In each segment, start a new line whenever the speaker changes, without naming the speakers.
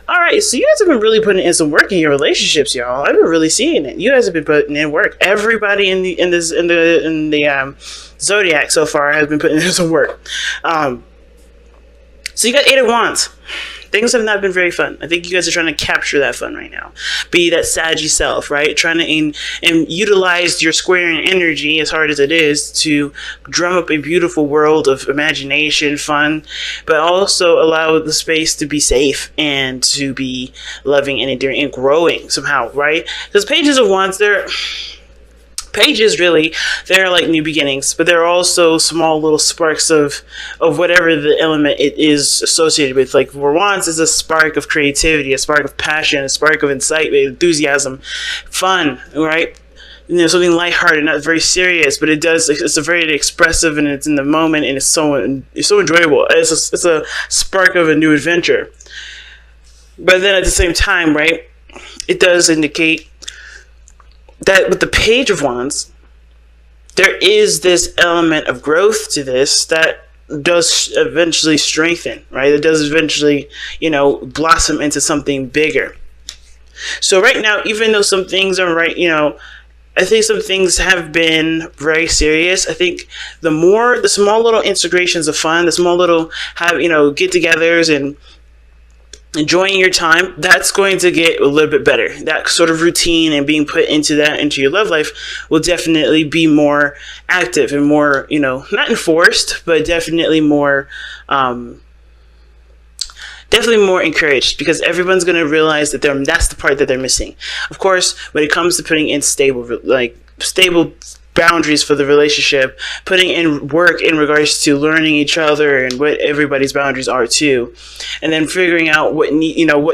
All right, so you guys have been really putting in some work in your relationships, y'all. I've been really seeing it. You guys have been putting in work. Everybody in the zodiac so far has been putting in some work. So you got 8 of Wands. Things have not been very fun. I think you guys are trying to capture that fun right now. Be that saggy self, right? Trying to and utilize your squaring energy, as hard as it is, to drum up a beautiful world of imagination, fun, but also allow the space to be safe and to be loving and endearing and growing somehow, right? Because Pages of Wands, pages really, they're like new beginnings, but they're also small little sparks of whatever the element it is associated with. Like for Wands is a spark of creativity, a spark of passion, a spark of excitement, enthusiasm, fun, right? You know, something lighthearted, not very serious, but it's a very expressive, and it's in the moment, and it's so enjoyable. It's a spark of a new adventure. But then at the same time, right, it does indicate that with the Page of Wands, there is this element of growth to this that does eventually strengthen, right? It does eventually, blossom into something bigger. So right now, even though some things are right, I think some things have been very serious. I think the small little integrations of fun, the small little get-togethers and enjoying your time, that's going to get a little bit better. That sort of routine and being put into your love life will definitely be more active and more, not enforced, but definitely more encouraged, because everyone's going to realize that that's the part that they're missing. Of course, when it comes to putting in stable boundaries for the relationship, putting in work in regards to learning each other and what everybody's boundaries are too, and then figuring out what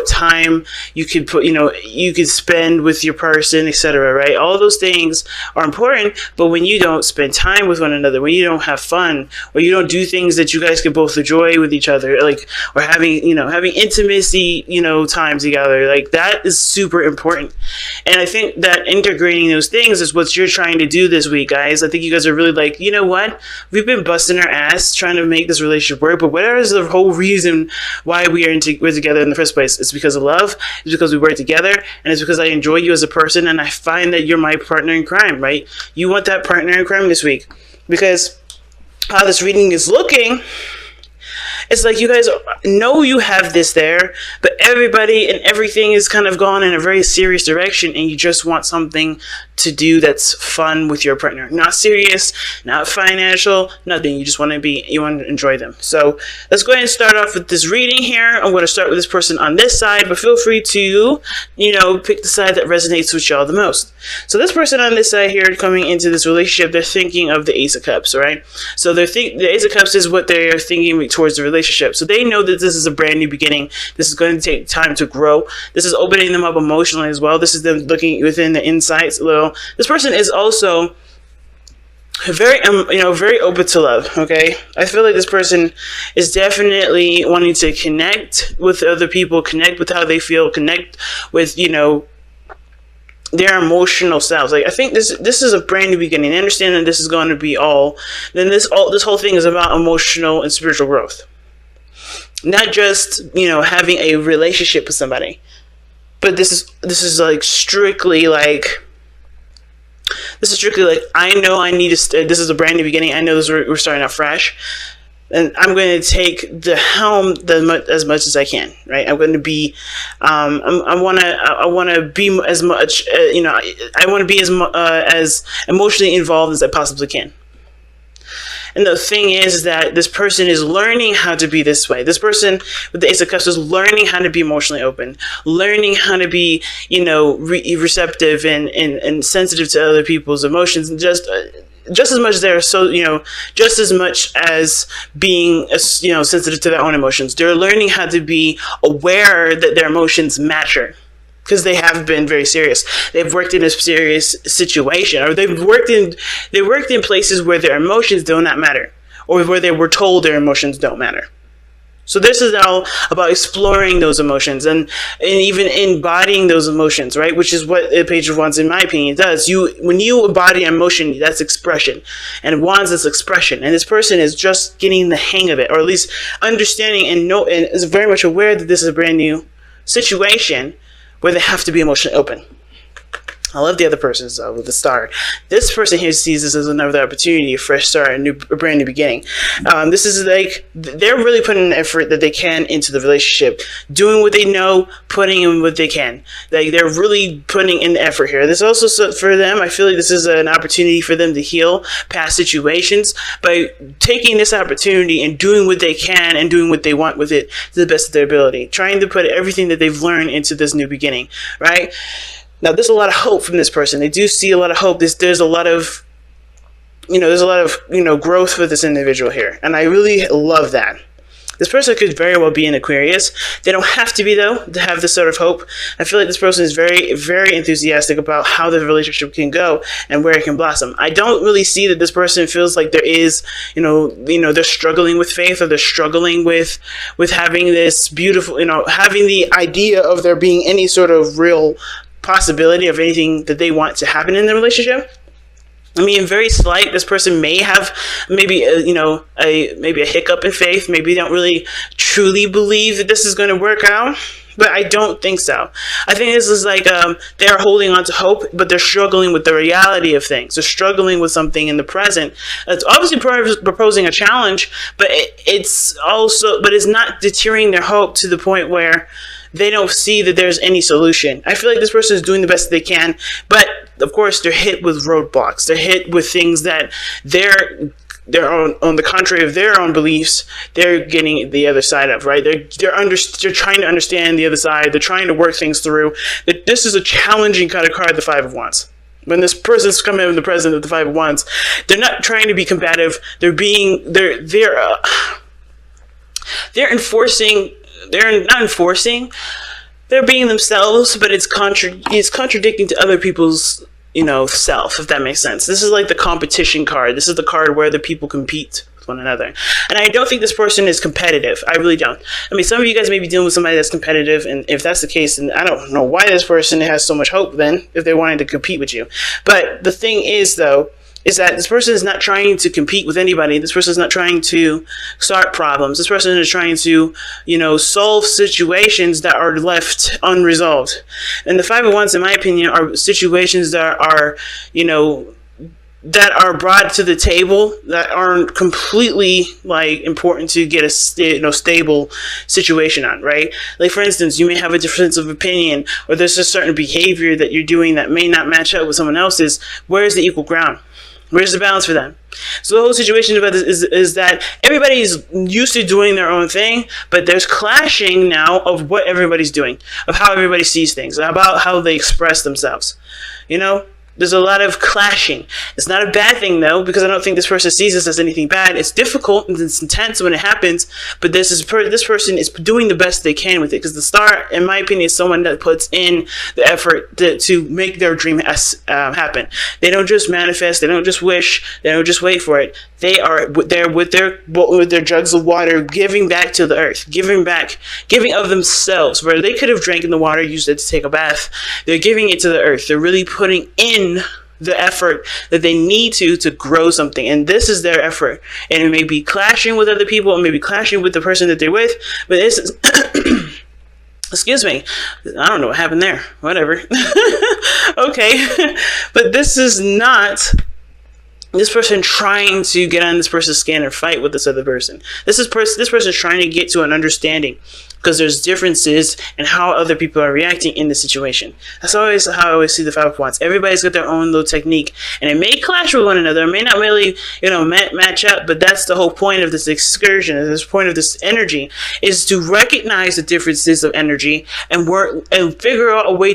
time you could you could spend with your person, etc. Right? All those things are important, but when you don't spend time with one another, when you don't have fun, or you don't do things that you guys can both enjoy with each other, or having intimacy, time together, that is super important. And I think that integrating those things is what you're trying to do this week, guys. I think you guys are really you know what? We've been busting our ass trying to make this relationship work, but whatever is the whole reason why we're together in the first place, it's because of love, it's because we work together, and it's because I enjoy you as a person, and I find that you're my partner in crime, right? You want that partner in crime this week, because how this reading is looking, it's like you guys know you have this there, but everybody and everything is kind of gone in a very serious direction, and you just want something to do that's fun with your partner. Not serious, not financial, nothing. You just want to enjoy them. So let's go ahead and start off with this reading here. I'm going to start with this person on this side, but feel free to, pick the side that resonates with y'all the most. So this person on this side here, coming into this relationship, they're thinking of the Ace of Cups, right? So the Ace of Cups is what they're thinking towards the relationship. So they know that this is a brand new beginning. This is going to take time to grow. This is opening them up emotionally as well. This is them looking within the insights a little. This person is also very open to love. Okay, I feel like this person is definitely wanting to connect with other people, connect with how they feel, connect with their emotional selves. I think this is a brand new beginning. They understand that this is going to be this whole thing is about emotional and spiritual growth. Not just, having a relationship with somebody, but this is strictly I know I need to, this is a brand new beginning. I know we're starting out fresh, and I'm going to take the helm as much as I can, right? I'm going to be, I want to be as much, I want to be as emotionally involved as I possibly can. And the thing is that this person is learning how to be this way. This person with the Ace of Cups is learning how to be emotionally open, learning how to be, receptive and sensitive to other people's emotions, and just as much they're just as much as being sensitive to their own emotions. They're learning how to be aware that their emotions matter, because they have been very serious. They've worked in a serious situation, or they worked in places where their emotions do not matter, or where they were told their emotions don't matter. So this is all about exploring those emotions and even embodying those emotions, right? Which is what a Page of Wands, in my opinion, does. When you embody emotion, that's expression, and Wands is expression. And this person is just getting the hang of it, or at least understanding and is very much aware that this is a brand new situation where they have to be emotionally open. I love the other person with the star. This person here sees this as another opportunity, a fresh start, a brand new beginning. This is like, they're really putting an effort that they can into the relationship, doing what they know, putting in what they can. Like, they're really putting in the effort here. This also, for them, I feel like this is an opportunity for them to heal past situations by taking this opportunity and doing what they can and doing what they want with it to the best of their ability, trying to put everything that they've learned into this new beginning, right? Now, there's a lot of hope from this person. They do see a lot of hope. There's a lot of, growth for this individual here. And I really love that. This person could very well be an Aquarius. They don't have to be, though, to have this sort of hope. I feel like this person is very, very enthusiastic about how the relationship can go and where it can blossom. I don't really see that this person feels like there is, they're struggling with faith, or they're struggling with having this beautiful, having the idea of there being any sort of real possibility of anything that they want to happen in the relationship. I mean, very slight. This person may have maybe a hiccup in faith. Maybe they don't really truly believe that this is going to work out. But I don't think so. I think this is like they're holding on to hope, but they're struggling with the reality of things. They're struggling with something in the present. It's obviously proposing a challenge, but it's not deterring their hope to the point where they don't see that there's any solution. I feel like this person is doing the best they can, but of course they're hit with roadblocks. They're hit with things that they're on the contrary of their own beliefs, they're getting the other side of, right? They're trying to understand the other side. They're trying to work things through. This is a challenging kind of card, the Five of Wands. When this person's coming in with the present of the Five of Wands, they're not trying to be combative. They're being themselves, but it's contradicting to other people's self, if that makes sense. This is like the competition card. This is the card where the people compete with one another. And I don't think this person is competitive. I really don't. I mean, some of you guys may be dealing with somebody that's competitive, and if that's the case, then I don't know why this person has so much hope then, if they wanted to compete with you. But the thing is, though, is that this person is not trying to compete with anybody. This person is not trying to start problems. This person is trying to, solve situations that are left unresolved. And the Five of Wands, in my opinion, are situations that are, that are brought to the table that aren't completely important to get a stable situation on, right? Like, for instance, you may have a difference of opinion, or there's a certain behavior that you're doing that may not match up with someone else's. Where's the equal ground? Where's the balance for them? So the whole situation about this is that everybody's used to doing their own thing, but there's clashing now of what everybody's doing, of how everybody sees things, about how they express themselves. There's a lot of clashing. It's not a bad thing, though, because I don't think this person sees this as anything bad. It's difficult and it's intense when it happens, but this person is doing the best they can with it, because the star, in my opinion, is someone that puts in the effort to make their dream happen. They don't just manifest. They don't just wish. They don't just wait for it. They are there with their jugs of water, giving back to the earth, giving of themselves. Where they could have drank in the water, used it to take a bath, they're giving it to the earth. They're really putting in the effort that they need to grow something, and this is their effort. And it may be clashing with other people, it may be clashing with the person that they're with, but this is excuse me, I don't know what happened there. Whatever. Okay. But this is not this person trying to get on this person's skin or fight with this other person. This person is trying to get to an understanding, because there's differences in how other people are reacting in the situation. That's always how I always see the Five of Wands. Everybody's got their own little technique, and it may clash with one another. It may not really, match up, but that's the whole point of this excursion, and this point of this energy, is to recognize the differences of energy and work and figure out a way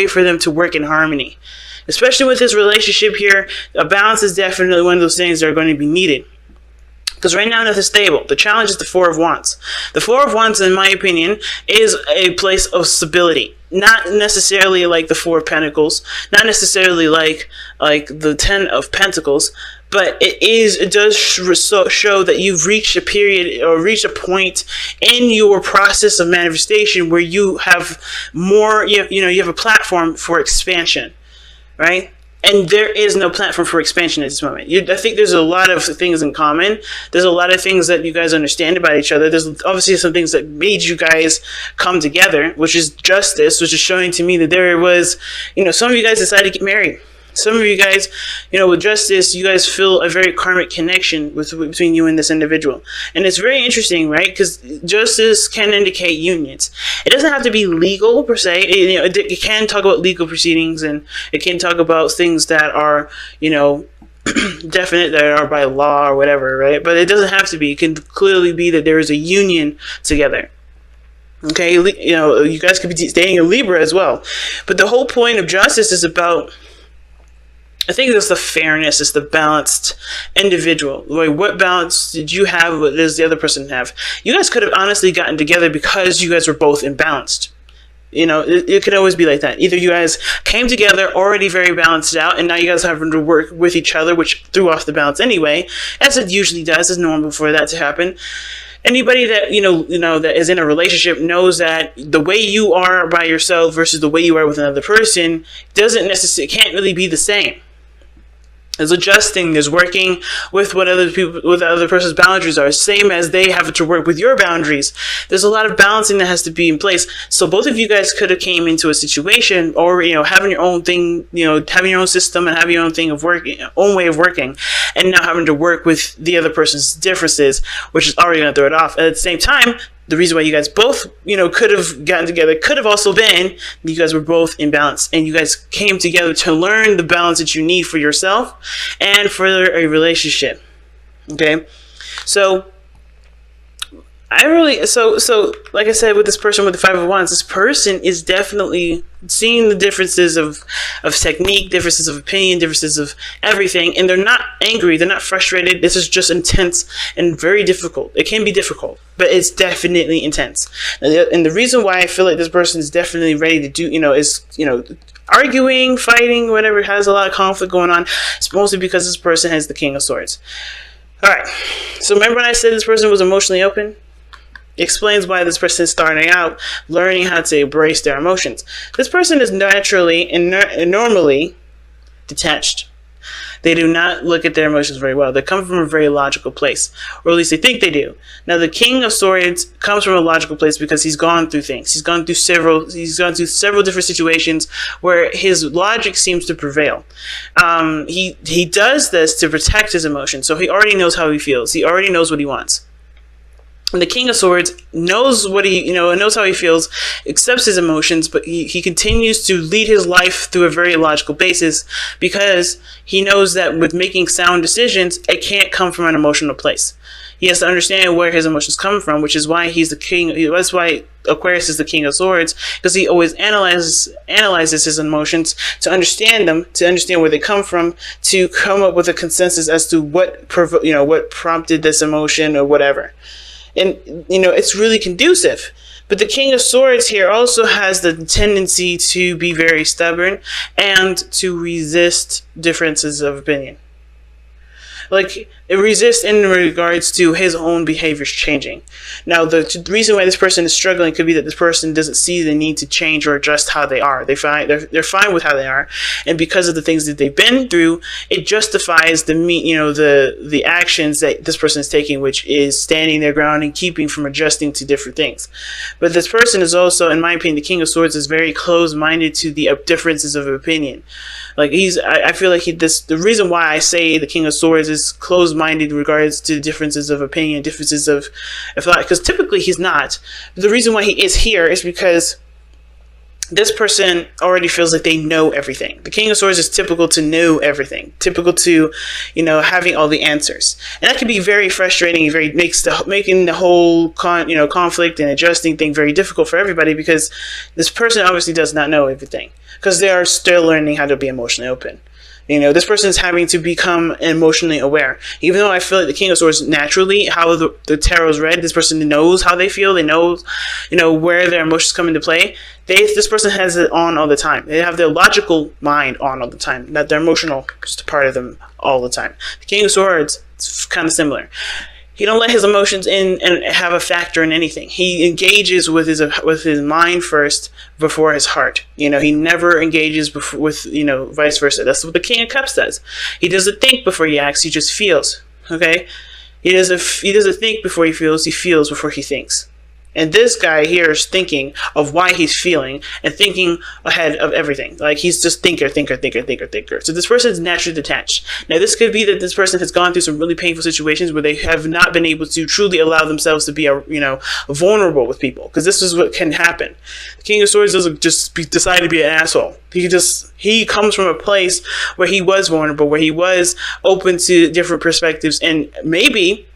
for them to work in harmony. Especially with this relationship here, a balance is definitely one of those things that are going to be needed. Because right now nothing's stable. The challenge is the Four of Wands. The Four of Wands, in my opinion, is a place of stability. Not necessarily like the Four of Pentacles. Not necessarily like the Ten of Pentacles. But it does show that you've reached a period or reached a point in your process of manifestation where you have more, you have a platform for expansion. Right? And there is no platform for expansion at this moment. I think there's a lot of things in common. There's a lot of things that you guys understand about each other. There's obviously some things that made you guys come together, which is justice, which is showing to me that there was, some of you guys decided to get married. Some of you guys, with justice, you guys feel a very karmic connection between you and this individual. And it's very interesting, right? Because justice can indicate unions. It doesn't have to be legal per se. It can talk about legal proceedings, and it can talk about things that are, definite, that are by law or whatever, right? But it doesn't have to be. It can clearly be that there is a union together. Okay, you guys could be dating a Libra as well. But the whole point of justice is about, I think it's the fairness, it's the balanced individual. Like, what balance did you have? What does the other person have? You guys could have honestly gotten together because you guys were both imbalanced. It could always be like that. Either you guys came together already very balanced out, and now you guys are having to work with each other, which threw off the balance anyway, as it usually does. It's normal for that to happen. Anybody that that is in a relationship knows that the way you are by yourself versus the way you are with another person can't really be the same. There's adjusting, there's working with what the other person's boundaries are, same as they have to work with your boundaries. There's a lot of balancing that has to be in place. So both of you guys could have came into a situation, or having your own thing, having your own system and having your own thing of working, own way of working, and now having to work with the other person's differences, which is already going to throw it off. At the same time, the reason why you guys both, could have gotten together could have also been you guys were both in balance, and you guys came together to learn the balance that you need for yourself and for a relationship. Okay, so like I said, with this person with the Five of Wands, this person is definitely seeing the differences of technique, differences of opinion, differences of everything, and they're not angry, they're not frustrated. This is just intense and very difficult. It can be difficult, but it's definitely intense. And the reason why I feel like this person is definitely ready to do, is arguing, fighting, whatever, has a lot of conflict going on. It's mostly because this person has the King of Swords. All right, so remember when I said this person was emotionally open? Explains why this person is starting out learning how to embrace their emotions. This person is naturally and normally detached. They do not look at their emotions very well. They come from a very logical place, or at least they think they do. Now, the King of Swords comes from a logical place because he's gone through things. He's gone through several different situations where his logic seems to prevail. He does this to protect his emotions, so he already knows how he feels. He already knows what he wants. And the King of Swords knows what knows how he feels, accepts his emotions, but he continues to lead his life through a very logical basis because he knows that with making sound decisions, it can't come from an emotional place. He has to understand where his emotions come from, which is why he's the king. That's why Aquarius is the King of Swords, because he always analyzes his emotions to understand them, to understand where they come from, to come up with a consensus as to what prompted this emotion or whatever. And, it's really conducive. But the King of Swords here also has the tendency to be very stubborn and to resist differences of opinion. Like, it resists in regards to his own behaviors changing. Now, the reason why this person is struggling could be that this person doesn't see the need to change or adjust how they are. They're fine with how they are, and because of the things that they've been through, it justifies the actions that this person is taking, which is standing their ground and keeping from adjusting to different things. But this person is also, in my opinion, the King of Swords is very closed-minded to the differences of opinion. Like, I feel like the reason why I say the King of Swords is closed-minded in regards to differences of opinion, differences of thought, because typically he's not. The reason why he is here is because this person already feels like they know everything. The King of Swords is typical to know everything, typical to, having all the answers, and that can be very frustrating. Making the whole conflict and adjusting thing very difficult for everybody, because this person obviously does not know everything, because they are still learning how to be emotionally open. This person is having to become emotionally aware. Even though I feel like the King of Swords naturally, how the tarot is read, this person knows how they feel. They know, where their emotions come into play. This person has it on all the time. They have their logical mind on all the time, not their emotional part of them all the time. The King of Swords, it's kind of similar. He don't let his emotions in and have a factor in anything. He engages with his mind first before his heart. He never engages with vice versa. That's what the King of Cups does. He doesn't think before he acts. He just feels. Okay, he doesn't think before he feels. He feels before he thinks. And this guy here is thinking of why he's feeling and thinking ahead of everything. Like, he's just thinker. So this person is naturally detached. Now, this could be that this person has gone through some really painful situations where they have not been able to truly allow themselves to be, vulnerable with people. Because this is what can happen. The King of Swords doesn't just decide to be an asshole. He comes from a place where he was vulnerable, where he was open to different perspectives, and maybe,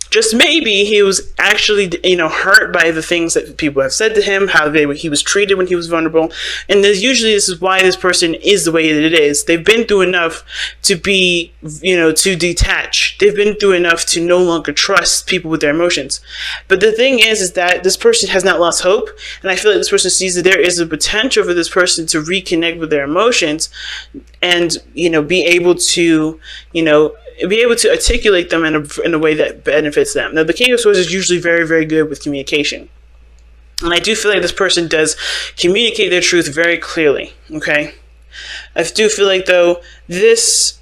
just maybe, he was actually, hurt by the things that people have said to him, how he was treated when he was vulnerable. And this is why this person is the way that it is. They've been through enough to be, to detach. They've been through enough to no longer trust people with their emotions. But the thing is that this person has not lost hope. And I feel like this person sees that there is a potential for this person to reconnect with their emotions and, be able to, articulate them in a way that benefits them. Now, the King of Swords is usually very, very good with communication. And I do feel like this person does communicate their truth very clearly, okay? I do feel like, though, this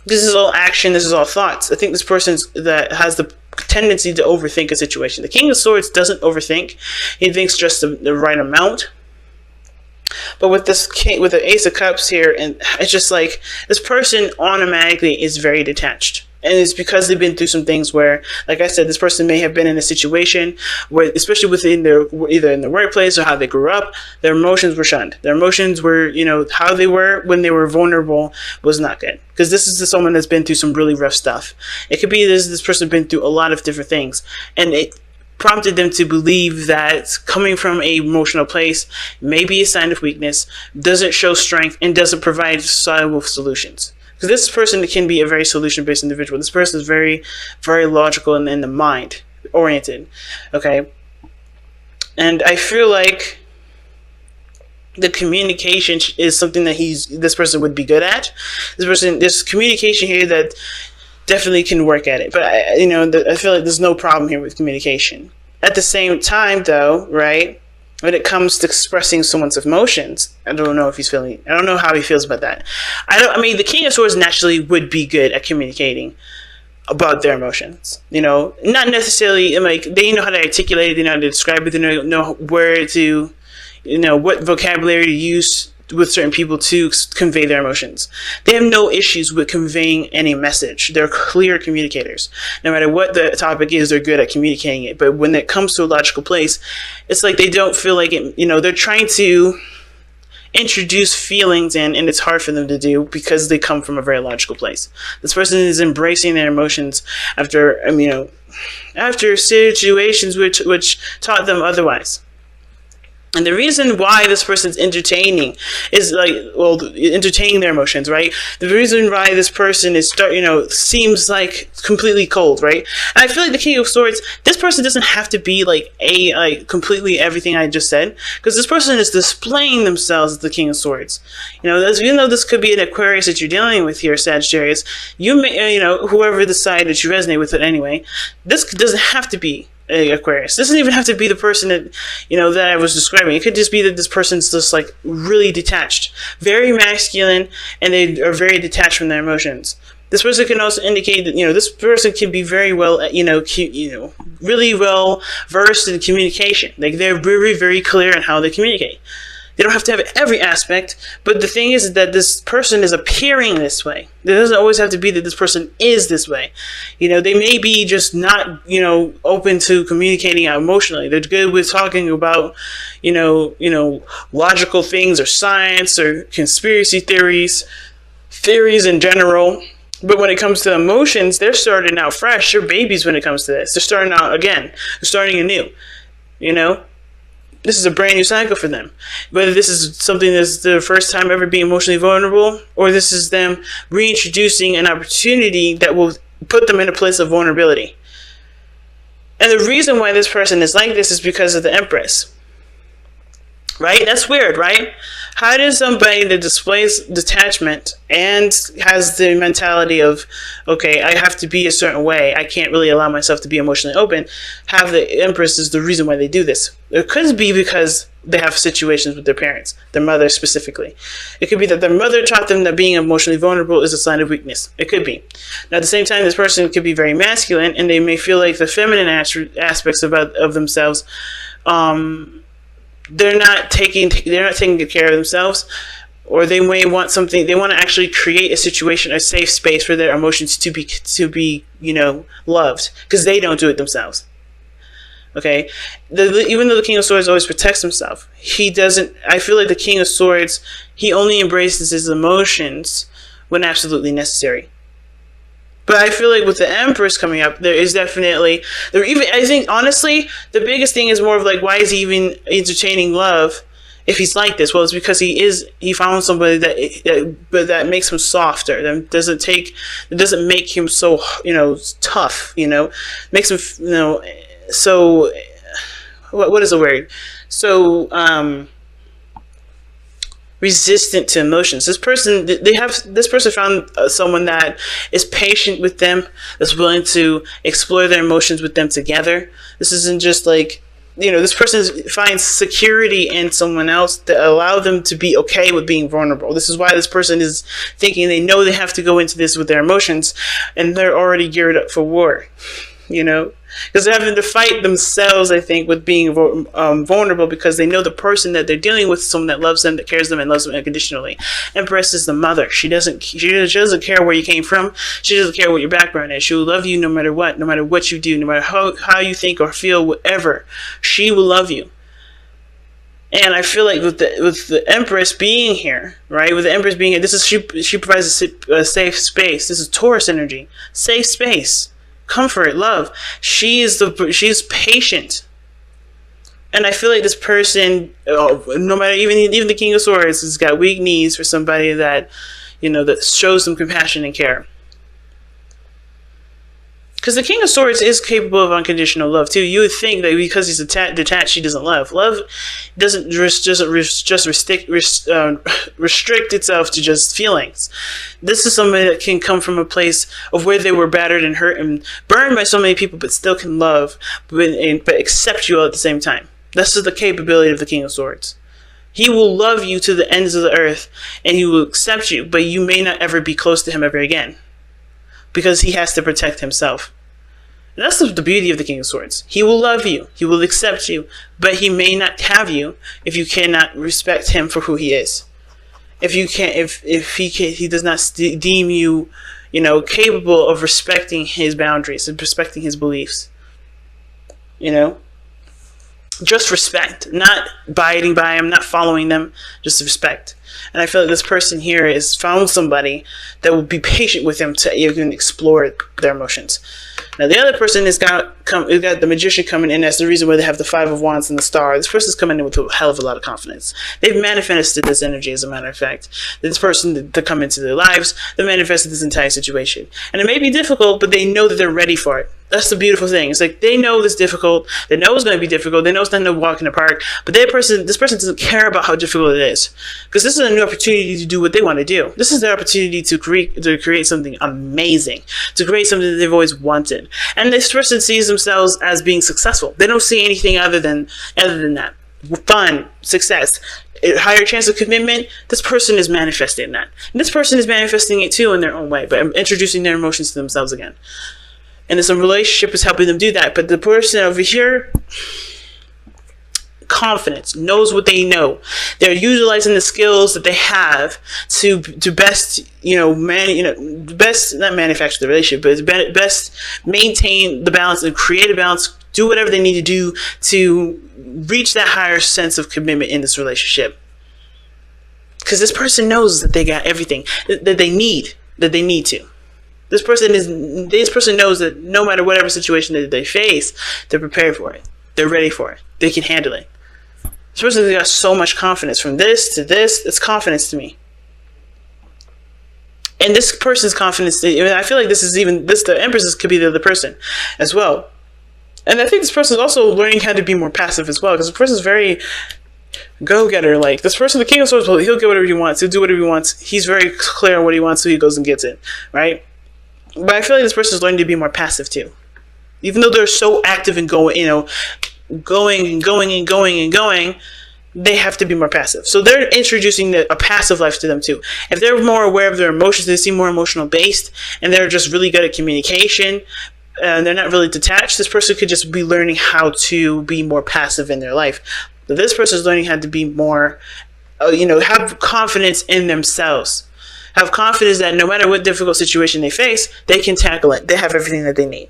is all action, this is all thoughts. I think this person that has the tendency to overthink a situation. The King of Swords doesn't overthink. He thinks just the right amount. But with with the Ace of Cups here, and it's just like this person automatically is very detached. And it's because they've been through some things where, like I said, this person may have been in a situation where, especially within either in the workplace or how they grew up, their emotions were shunned. Their emotions were, how they were when they were vulnerable was not good. Because this is someone that's been through some really rough stuff. It could be this person been through a lot of different things. And it prompted them to believe that coming from a emotional place may be a sign of weakness, doesn't show strength, and doesn't provide solid solutions. Because this person can be a very solution-based individual. This person is very, very logical and in the mind oriented. Okay, and I feel like the communication is something that this person would be good at. There's communication here that definitely can work at it, but I feel like there's no problem here with communication. At the same time, though, right, when it comes to expressing someone's emotions, I don't know how he feels about that. The King of Swords naturally would be good at communicating about their emotions. Not necessarily like they know how to articulate it, they know how to describe it, they know where to, what vocabulary to use with certain people to convey their emotions. They have no issues with conveying any message. They're clear communicators. No matter what the topic is, they're good at communicating it. But when it comes to a logical place, it's like they don't feel like it, they're trying to introduce feelings in, and it's hard for them to do because they come from a very logical place. This person is embracing their emotions after situations which taught them otherwise. And the reason why this person's entertaining their emotions, right? The reason why this person is seems like completely cold, right? And I feel like the King of Swords, this person doesn't have to be completely everything I just said, because this person is displaying themselves as the King of Swords. Even though this could be an Aquarius that you're dealing with here, Sagittarius, you may, whoever decide that you resonate with it anyway, this doesn't have to be Aquarius. This doesn't even have to be the person that that I was describing. It could just be that this person's just like really detached, very masculine, and they are very detached from their emotions. This person can also indicate that this person can be very well really well versed in communication. Like, they're very, very clear in how they communicate. They don't have to have every aspect, but the thing is that this person is appearing this way. It doesn't always have to be that this person is this way. They may be just not, open to communicating emotionally. They're good with talking about, logical things or science or conspiracy theories in general. But when it comes to emotions, they're starting out fresh. They're babies when it comes to this. They're starting out again. They're starting anew, This is a brand new cycle for them. Whether this is something that's the first time ever being emotionally vulnerable, or this is them reintroducing an opportunity that will put them in a place of vulnerability. And the reason why this person is like this is because of the Empress. Right? That's weird, right? How does somebody that displays detachment and has the mentality of, okay, I have to be a certain way, I can't really allow myself to be emotionally open, have the Empress is the reason why they do this? It could be because they have situations with their parents, their mother specifically. It could be that their mother taught them that being emotionally vulnerable is a sign of weakness. It could be. Now, at the same time, this person could be very masculine, and they may feel like the feminine aspects of themselves, they're not taking good care of themselves, or they may want something. They want to actually create a situation, a safe space for their emotions to be loved, because they don't do it themselves. Okay, even though the King of Swords always protects himself, he doesn't. I feel like the King of Swords, he only embraces his emotions when absolutely necessary. But I feel like with the Empress coming up, I think honestly, the biggest thing is more of like, why is he even entertaining love if he's like this? Well, it's because he found somebody that makes him softer, that doesn't make him so tough, makes him so what is the word? So resistant to emotions. This person found someone that is patient with them, that's willing to explore their emotions with them together. This isn't just like, this person finds security in someone else that allow them to be okay with being vulnerable. This is why this person is thinking they know they have to go into this with their emotions, and they're already geared up for war. Because they're having to fight themselves, I think, with being vulnerable, because they know the person that they're dealing with is someone that loves them, that cares them, and loves them unconditionally. Empress is the mother. She doesn't care where you came from. She doesn't care what your background is. She will love you no matter what you do, no matter how you think or feel, whatever. She will love you. And I feel like with the Empress being here, right? With the Empress being here, she provides a safe space. This is Taurus energy, safe space. Comfort, love. She's patient, and I feel like this person, no matter even the King of Swords, has got weak knees for somebody that that shows them compassion and care. Because the King of Swords is capable of unconditional love too. You would think that because he's detached, she doesn't love. Love doesn't just restrict itself to just feelings. This is somebody that can come from a place of where they were battered and hurt and burned by so many people, but still can love, but accept you all at the same time. This is the capability of the King of Swords. He will love you to the ends of the earth, and he will accept you, but you may not ever be close to him ever again, because he has to protect himself. And that's the beauty of the King of Swords. He will love you. He will accept you. But he may not have you if you cannot respect him for who he is. If he does not deem you, capable of respecting his boundaries and respecting his beliefs. Just respect. Not abiding by him, not following them. Just respect. And I feel like this person here has found somebody that will be patient with him to even explore their emotions. Now, the other person has got the Magician coming in as the reason why they have the Five of Wands and the Star. This person's coming in with a hell of a lot of confidence. They've manifested this energy, as a matter of fact. This person to come into their lives, they manifested this entire situation. And it may be difficult, but they know that they're ready for it. That's the beautiful thing. It's like they know it's difficult. They know it's going to be difficult. They know it's not no walk in the park. But this person doesn't care about how difficult it is, because this is a new opportunity to do what they want to do. This is their opportunity to create something amazing, to create something that they've always wanted. And this person sees themselves as being successful. They don't see anything other than that. Fun, success, a higher chance of commitment. This person is manifesting that. And this person is manifesting it too in their own way, but introducing their emotions to themselves again. And this relationship is helping them do that. But the person over here, confidence, knows what they know. They're utilizing the skills that they have to best, best not manufacture the relationship, but best maintain the balance and create a balance. Do whatever they need to do to reach that higher sense of commitment in this relationship. Because this person knows that they got everything that they need to. This person knows that no matter whatever situation that they face, they're prepared for it. They're ready for it. They can handle it. This person got so much confidence. From this to this, it's confidence to me. And this person's confidence, I feel like the Empress could be the other person as well. And I think this person is also learning how to be more passive as well, because this person is very go-getter. Like, this person, the King of Swords, he'll get whatever he wants. He'll do whatever he wants. He's very clear on what he wants, so he goes and gets it, right? But I feel like this person is learning to be more passive too. Even though they're so active and going, going and going and going and going, they have to be more passive. So they're introducing a passive life to them too. If they're more aware of their emotions, they seem more emotional based, and they're just really good at communication, and they're not really detached, this person could just be learning how to be more passive in their life. But this person is learning how to be more, have confidence in themselves. Have confidence that no matter what difficult situation they face, they can tackle it. They have everything that they need.